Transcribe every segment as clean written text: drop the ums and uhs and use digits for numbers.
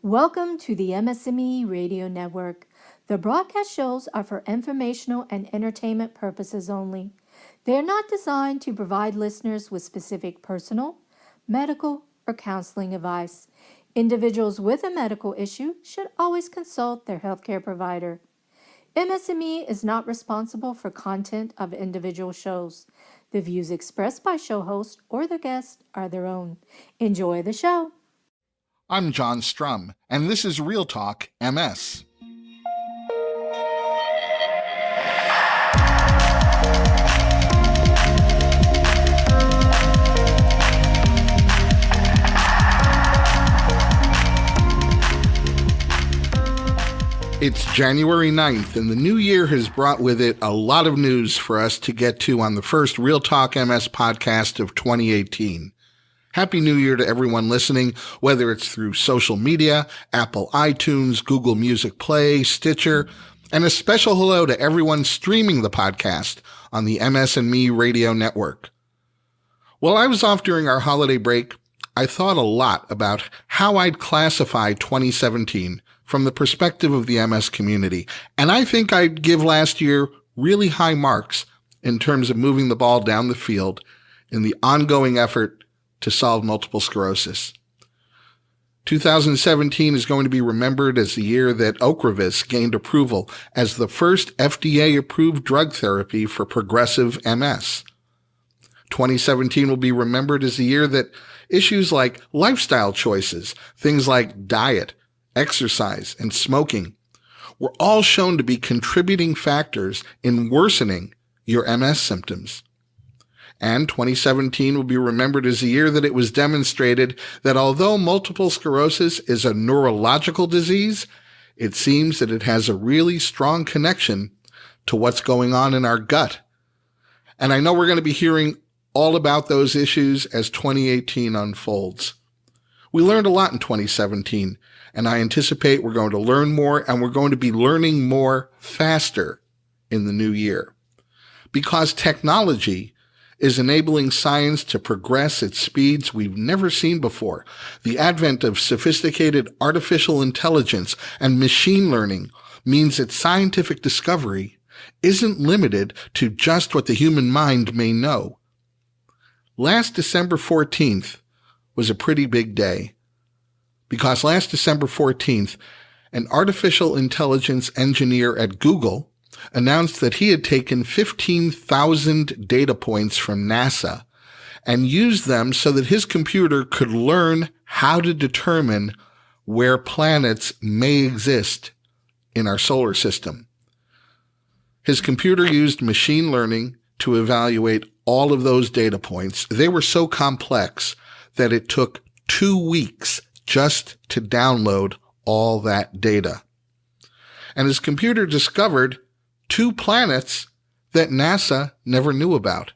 Welcome to the MS&Me Radio Network. The broadcast shows are for informational and entertainment purposes only. They are not designed to provide listeners with specific personal, medical, or counseling advice. Individuals with a medical issue should always consult their healthcare provider. MS&Me is not responsible for content of individual shows. The views expressed by show hosts or their guests are their own. Enjoy the show. I'm John Strum, and this is RealTalk MS. It's January 9th, and the new year has brought with it a lot of news for us to get to on the first RealTalk MS podcast of 2018. Happy New Year to everyone listening, whether it's through social media, Apple iTunes, Google Music Play, Stitcher, and a special hello to everyone streaming the podcast on the MS&Me Radio Network. While I was off during our holiday break, I thought a lot about how I'd classify 2017 from the perspective of the MS community, and I think I'd give last year really high marks in terms of moving the ball down the field in the ongoing effort to solve multiple sclerosis. 2017 is going to be remembered as the year that Ocrevus gained approval as the first FDA-approved drug therapy for progressive MS. 2017 will be remembered as the year that issues like lifestyle choices, things like diet, exercise, and smoking, were all shown to be contributing factors in worsening your MS symptoms. And 2017 will be remembered as the year that it was demonstrated that although multiple sclerosis is a neurological disease, it seems that it has a really strong connection to what's going on in our gut. And I know we're going to be hearing all about those issues as 2018 unfolds. We learned a lot in 2017, and I anticipate we're going to learn more, and we're going to be learning more faster in the new year. Because technology is enabling science to progress at speeds we've never seen before. The advent of sophisticated artificial intelligence and machine learning means that scientific discovery isn't limited to just what the human mind may know. Last December 14th was a pretty big day, because last December 14th, an artificial intelligence engineer at Google announced that he had taken 15,000 data points from NASA and used them so that his computer could learn how to determine where planets may exist in our solar system. His computer used machine learning to evaluate all of those data points. They were so complex that it took 2 weeks just to download all that data. And his computer discovered 2 planets that NASA never knew about.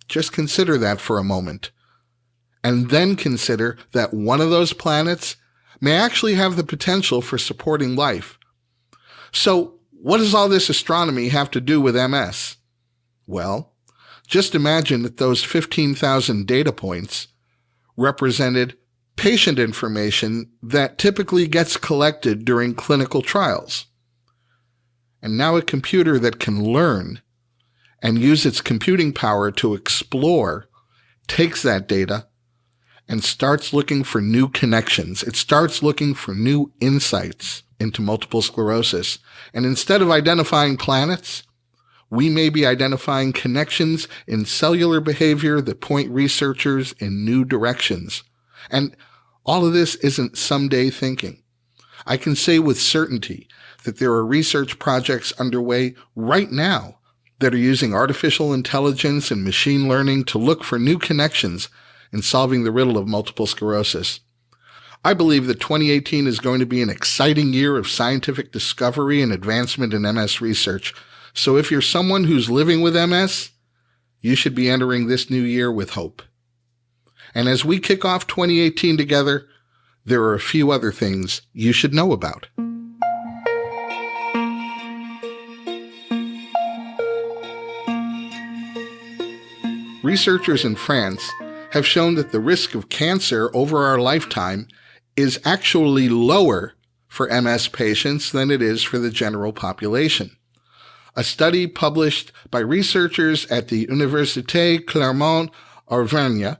Just consider that for a moment. And then consider that one of those planets may actually have the potential for supporting life. So, what does all this astronomy have to do with MS? Well, just imagine that those 15,000 data points represented patient information that typically gets collected during clinical trials. And now a computer that can learn and use its computing power to explore takes that data and starts looking for new connections. It starts looking for new insights into multiple sclerosis. And instead of identifying planets, we may be identifying connections in cellular behavior that point researchers in new directions. And all of this isn't someday thinking. I can say with certainty that there are research projects underway right now that are using artificial intelligence and machine learning to look for new connections in solving the riddle of multiple sclerosis. I believe that 2018 is going to be an exciting year of scientific discovery and advancement in MS research. So if you're someone who's living with MS, you should be entering this new year with hope. And as we kick off 2018 together, there are a few other things you should know about. Researchers in France have shown that the risk of cancer over our lifetime is actually lower for MS patients than it is for the general population. A study published by researchers at the Université Clermont-Auvergne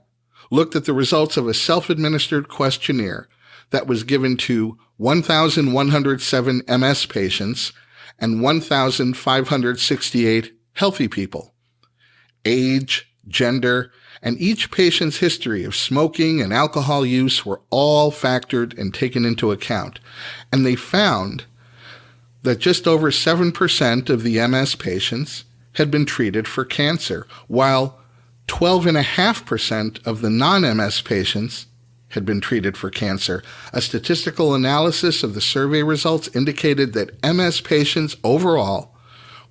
looked at the results of a self-administered questionnaire that was given to 1,107 MS patients and 1,568 healthy people. Age, gender, and each patient's history of smoking and alcohol use were all factored and taken into account, and they found that just over 7% of the MS patients had been treated for cancer, while 12.5% of the non-MS patients had been treated for cancer. A statistical analysis of the survey results indicated that MS patients overall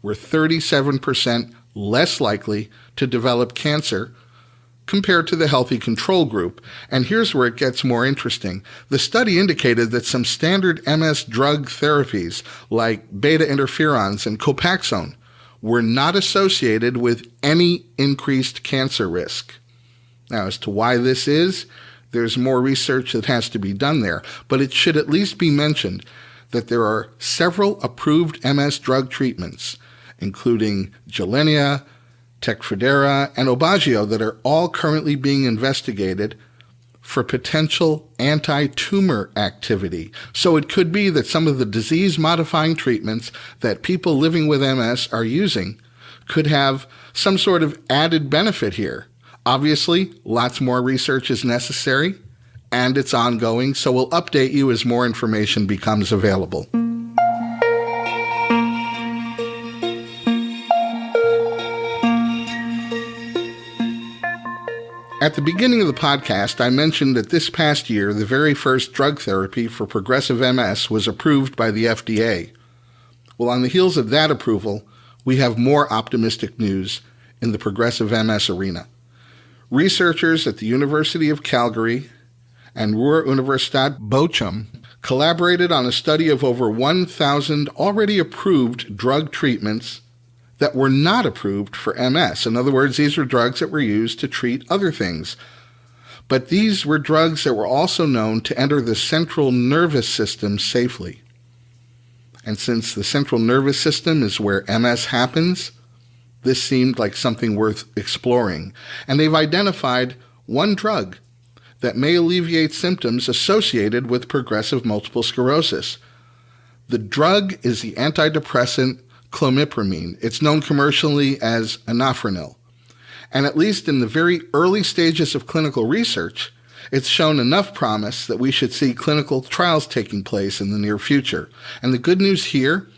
were 37% less likely to develop cancer compared to the healthy control group. And here's where it gets more interesting. The study indicated that some standard MS drug therapies like beta interferons and Copaxone were not associated with any increased cancer risk. Now, as to why this is, there's more research that has to be done there, but it should at least be mentioned that there are several approved MS drug treatments, including Jelenia, Tecfidera, and Aubagio, that are all currently being investigated for potential anti-tumor activity. So it could be that some of the disease-modifying treatments that people living with MS are using could have some sort of added benefit here. Obviously, lots more research is necessary, and it's ongoing, so we'll update you as more information becomes available. At the beginning of the podcast, I mentioned that this past year, the very first drug therapy for progressive MS was approved by the FDA. Well, on the heels of that approval, we have more optimistic news in the progressive MS arena. Researchers at the University of Calgary and Ruhr-Universität Bochum collaborated on a study of over 1,000 already approved drug treatments that were not approved for MS. In other words, these were drugs that were used to treat other things. But these were drugs that were also known to enter the central nervous system safely. And since the central nervous system is where MS happens, this seemed like something worth exploring. And they've identified one drug that may alleviate symptoms associated with progressive multiple sclerosis. The drug is the antidepressant clomipramine. It's known commercially as anafranil. And at least in the very early stages of clinical research, it's shown enough promise that we should see clinical trials taking place in the near future. And the good news here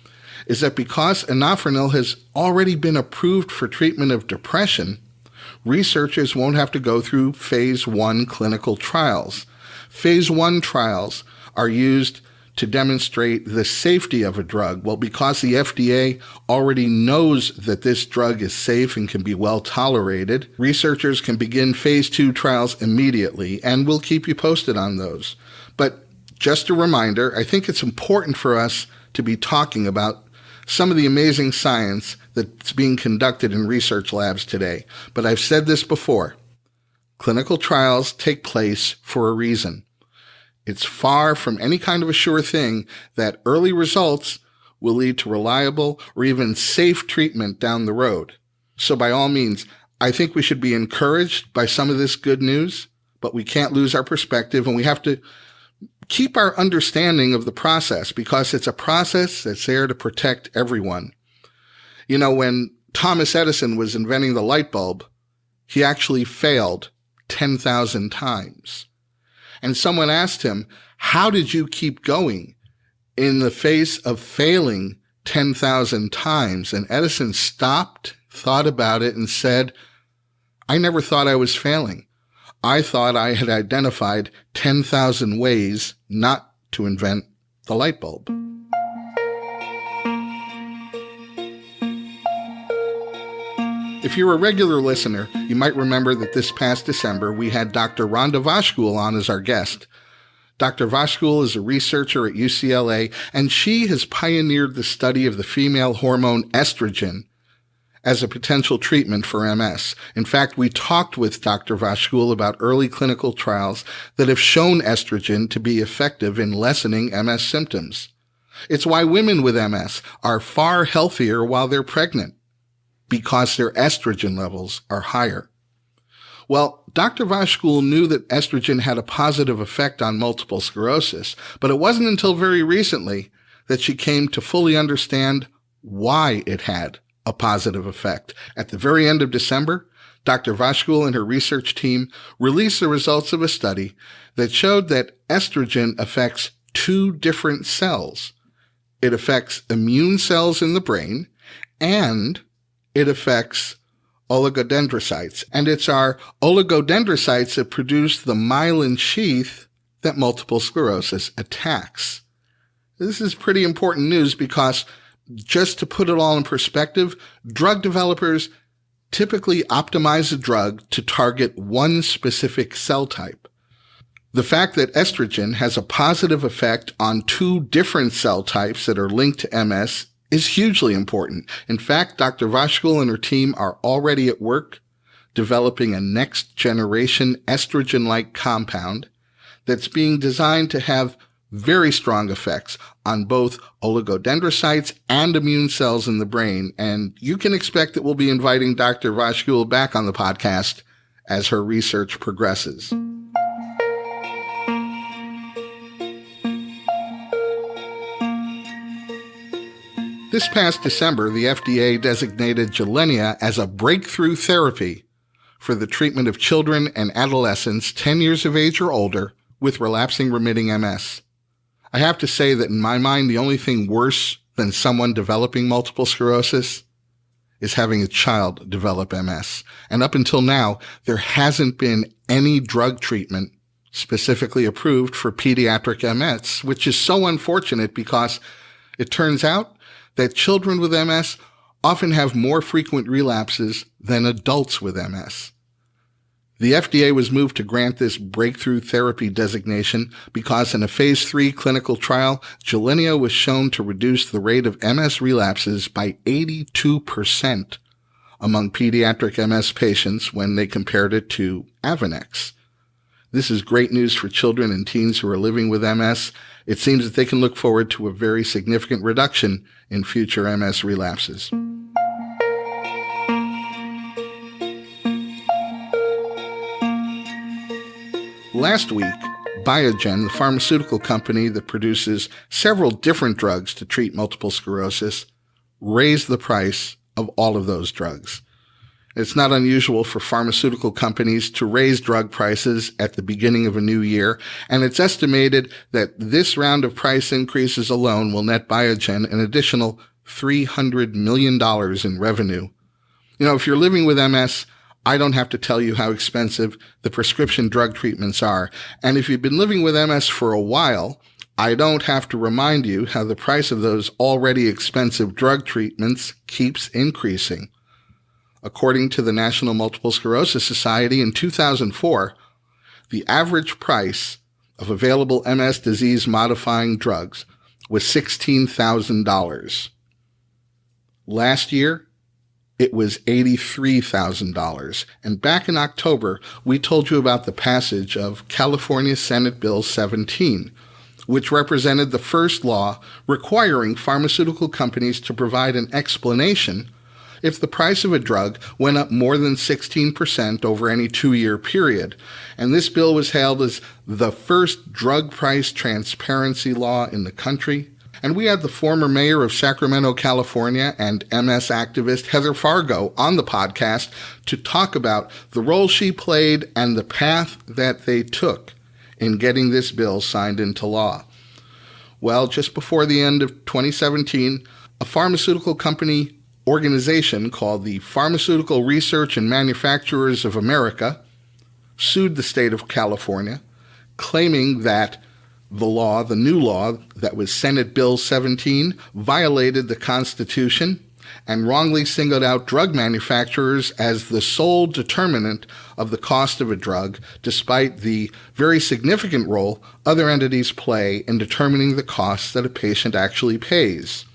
is that because anafranil has already been approved for treatment of depression, researchers won't have to go through phase 1 clinical trials. Phase 1 trials are used to demonstrate the safety of a drug. Well, because the FDA already knows that this drug is safe and can be well tolerated, researchers can begin phase 2 trials immediately, and we'll keep you posted on those. But just a reminder, I think it's important for us to be talking about some of the amazing science that's being conducted in research labs today. But I've said this before, clinical trials take place for a reason. It's far from any kind of a sure thing that early results will lead to reliable or even safe treatment down the road. So by all means, I think we should be encouraged by some of this good news, but we can't lose our perspective, and we have to keep our understanding of the process, because it's a process that's there to protect everyone. You know, when Thomas Edison was inventing the light bulb, he actually failed 10,000 times. And someone asked him, how did you keep going in the face of failing 10,000 times? And Edison stopped, thought about it, and said, I never thought I was failing. I thought I had identified 10,000 ways not to invent the light bulb. If you're a regular listener, you might remember that this past December we had Dr. Rhonda Vashkool on as our guest. Dr. Vashkool is a researcher at UCLA, and she has pioneered the study of the female hormone estrogen as a potential treatment for MS. In fact, we talked with Dr. Vashkul about early clinical trials that have shown estrogen to be effective in lessening MS symptoms. It's why women with MS are far healthier while they're pregnant, because their estrogen levels are higher. Well, Dr. Vashkul knew that estrogen had a positive effect on multiple sclerosis, but it wasn't until very recently that she came to fully understand why it had a positive effect. At the very end of December, Dr. Vashkul and her research team released the results of a study that showed that estrogen affects two different cells. It affects immune cells in the brain, and it affects oligodendrocytes. And it's our oligodendrocytes that produce the myelin sheath that multiple sclerosis attacks. This is pretty important news because, just to put it all in perspective, drug developers typically optimize a drug to target one specific cell type. The fact that estrogen has a positive effect on two different cell types that are linked to MS is hugely important. In fact, Dr. Vashkul and her team are already at work developing a next-generation estrogen-like compound that's being designed to have very strong effects on both oligodendrocytes and immune cells in the brain. And you can expect that we'll be inviting Dr. Vashkul back on the podcast as her research progresses. This past December, the FDA designated Jelenia as a breakthrough therapy for the treatment of children and adolescents 10 years of age or older with relapsing remitting MS. I have to say that in my mind, the only thing worse than someone developing multiple sclerosis is having a child develop MS. And up until now, there hasn't been any drug treatment specifically approved for pediatric MS, which is so unfortunate because it turns out that children with MS often have more frequent relapses than adults with MS. The FDA was moved to grant this breakthrough therapy designation because in a phase 3 clinical trial, Jelenia was shown to reduce the rate of MS relapses by 82% among pediatric MS patients when they compared it to Avonex. This is great news for children and teens who are living with MS. It seems that they can look forward to a very significant reduction in future MS relapses. Last week, Biogen, the pharmaceutical company that produces several different drugs to treat multiple sclerosis, raised the price of all of those drugs. It's not unusual for pharmaceutical companies to raise drug prices at the beginning of a new year, and it's estimated that this round of price increases alone will net Biogen an additional $300 million in revenue. You know, if you're living with MS, I don't have to tell you how expensive the prescription drug treatments are. And if you've been living with MS for a while, I don't have to remind you how the price of those already expensive drug treatments keeps increasing. According to the National Multiple Sclerosis Society, in 2004, the average price of available MS disease-modifying drugs was $16,000. Last year, it was $83,000. And back in October, we told you about the passage of California Senate Bill 17, which represented the first law requiring pharmaceutical companies to provide an explanation if the price of a drug went up more than 16% over any 2-year period. And this bill was hailed as the first drug price transparency law in the country. And we had the former mayor of Sacramento, California, and MS activist Heather Fargo on the podcast to talk about the role she played and the path that they took in getting this bill signed into law. Well, just before the end of 2017, a pharmaceutical company organization called the Pharmaceutical Research and Manufacturers of America sued the state of California, claiming that the new law that was Senate Bill 17, violated the Constitution and wrongly singled out drug manufacturers as the sole determinant of the cost of a drug, despite the very significant role other entities play in determining the costs that a patient actually pays.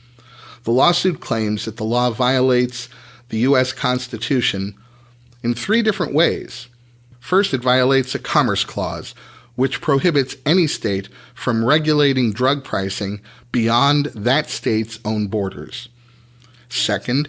The lawsuit claims that the law violates the U.S. Constitution in 3 different ways. First, it violates a Commerce Clause, which prohibits any state from regulating drug pricing beyond that state's own borders. Second,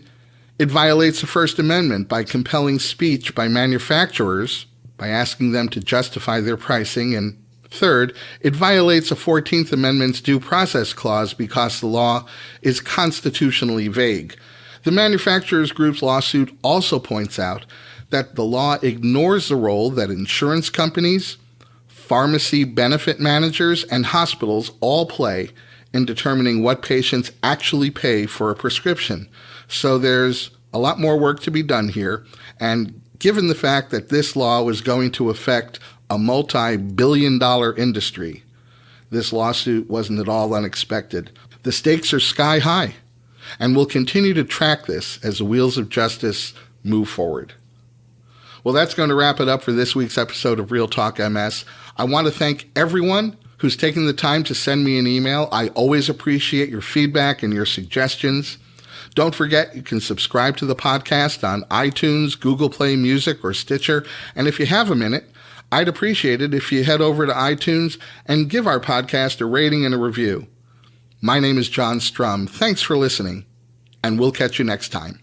it violates the First Amendment by compelling speech by manufacturers by asking them to justify their pricing. And third, it violates the 14th Amendment's Due Process Clause because the law is constitutionally vague. The manufacturers group's lawsuit also points out that the law ignores the role that insurance companies, pharmacy benefit managers, and hospitals all play in determining what patients actually pay for a prescription. So there's a lot more work to be done here, and given the fact that this law was going to affect a multi-billion-dollar industry, this lawsuit wasn't at all unexpected. The stakes are sky high, and we'll continue to track this as the wheels of justice move forward. Well, that's going to wrap it up for this week's episode of Real Talk MS. I want to thank everyone who's taken the time to send me an email. I always appreciate your feedback and your suggestions. Don't forget, you can subscribe to the podcast on iTunes, Google Play Music, or Stitcher. And if you have a minute, I'd appreciate it if you head over to iTunes and give our podcast a rating and a review. My name is John Strum. Thanks for listening, and we'll catch you next time.